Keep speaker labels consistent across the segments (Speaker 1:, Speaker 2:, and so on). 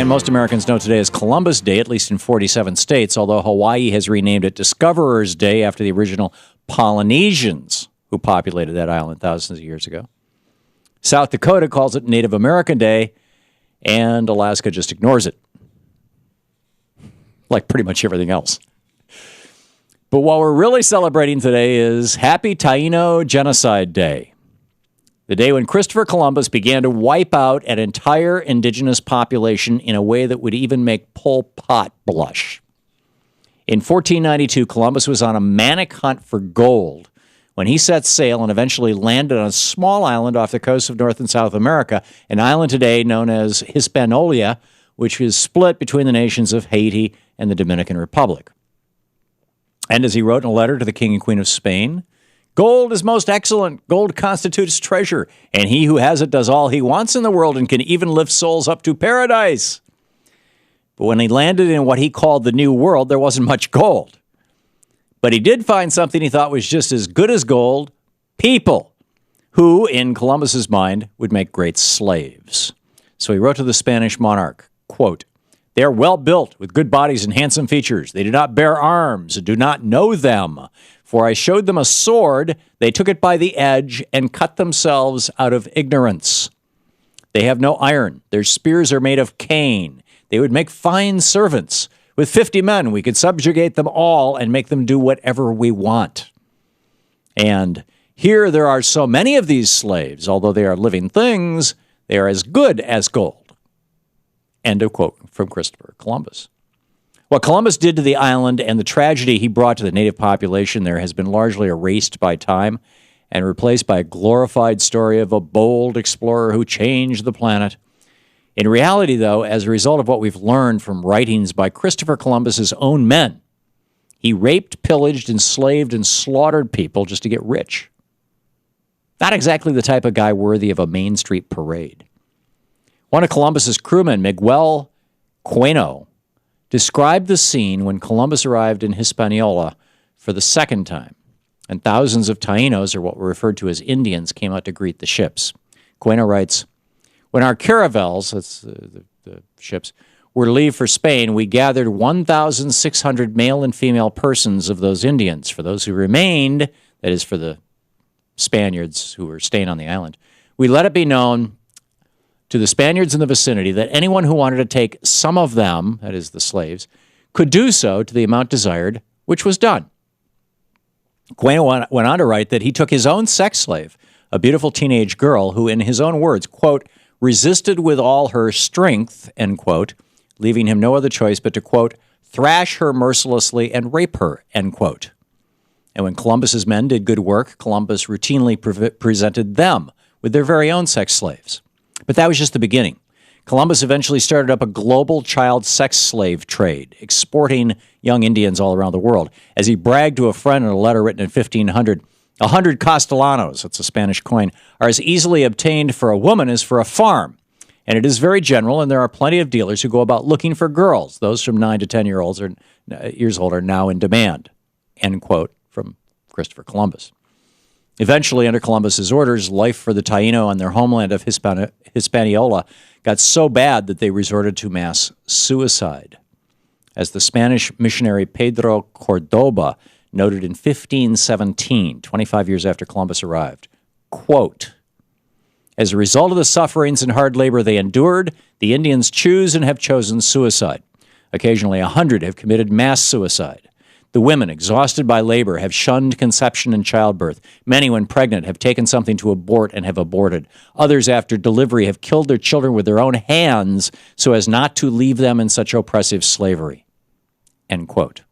Speaker 1: and most Americans know today as Columbus Day, at least in 47 states, although Hawaii has renamed it Discoverers Day after the original Polynesians who populated that island thousands of years ago. South Dakota calls it Native American Day, and Alaska just ignores it, like pretty much everything else. But what we're really celebrating today is Happy Taino Genocide Day, the day when Christopher Columbus began to wipe out an entire indigenous population in a way that would even make Pol Pot blush. In 1492, Columbus was on a manic hunt for gold when he set sail and eventually landed on a small island off the coast of North and South America, an island today known as Hispaniola, which is split between the nations of Haiti and the Dominican Republic. And as he wrote in a letter to the King and Queen of Spain, "Gold is most excellent. Gold constitutes treasure, and he who has it does all he wants in the world and can even lift souls up to paradise." But when he landed in what he called the New World, there wasn't much gold. But he did find something he thought was just as good as gold: people, who, in Columbus's mind, would make great slaves. So he wrote to the Spanish monarch, quote, "They are well built, with good bodies and handsome features. They do not bear arms and do not know them. For I showed them a sword, they took it by the edge and cut themselves out of ignorance. They have no iron. Their spears are made of cane. They would make fine servants. With 50 men, we could subjugate them all and make them do whatever we want. And here there are so many of these slaves, although they are living things, they are as good as gold." End of quote from Christopher Columbus. What Columbus did to the island and the tragedy he brought to the native population there has been largely erased by time and replaced by a glorified story of a bold explorer who changed the planet. In reality, though, as a result of what we've learned from writings by Christopher Columbus's own men, he raped, pillaged, enslaved, and slaughtered people just to get rich. Not exactly the type of guy worthy of a Main Street parade. One of Columbus's crewmen, Miguel Bueno, described the scene when Columbus arrived in Hispaniola for the second time, and thousands of Tainos, or what were referred to as Indians, came out to greet the ships. Bueno writes, "When our caravels," that's the ships, were to leave for Spain, we gathered 1,600 male and female persons of those Indians. For those who remained, that is for the Spaniards who were staying on the island, we let it be known to the Spaniards in the vicinity that anyone who wanted to take some of them, that is the slaves, could do so to the amount desired, which was done." Bueno went on to write that he took his own sex slave, a beautiful teenage girl who, in his own words, quote, "resisted with all her strength," end quote, leaving him no other choice but to, quote, "thrash her mercilessly and rape her," end quote. And when Columbus's men did good work, Columbus routinely presented them with their very own sex slaves. But that was just the beginning. Columbus eventually started up a global child sex slave trade, exporting young Indians all around the world. As he bragged to a friend in a letter written in 1500, 100 castellanos, that's a Spanish coin, are as easily obtained for a woman as for a farm. And it is very general, and there are plenty of dealers who go about looking for girls. Those from 9 to 10 years old are now in demand, end quote, from Christopher Columbus. Eventually, under Columbus's orders, life for the Taino on their homeland of Hispaniola got so bad that they resorted to mass suicide. As the Spanish missionary Pedro Cordoba noted in 1517, 25 years after Columbus arrived, quote, "As a result of the sufferings and hard labor they endured, the Indians choose and have chosen suicide. Occasionally 100 have committed mass suicide. The women, exhausted by labor, have shunned conception and childbirth. Many, when pregnant, have taken something to abort and have aborted. Others, after delivery, have killed their children with their own hands so as not to leave them in such oppressive slavery." End quote.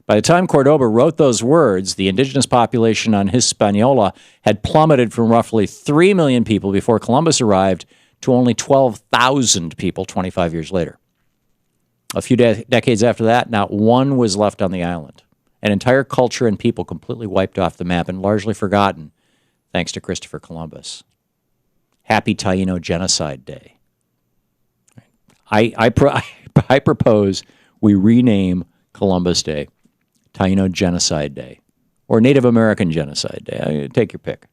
Speaker 1: By the time Cordoba wrote those words, the indigenous population on Hispaniola had plummeted from roughly 3 million people before Columbus arrived to only 12,000 people 25 years later. A few decades after that, not one was left on the island. An entire culture and people completely wiped off the map and largely forgotten, thanks to Christopher Columbus. Happy Taino Genocide Day. I propose we rename Columbus Day Taino Genocide Day or Native American Genocide Day. Take your pick.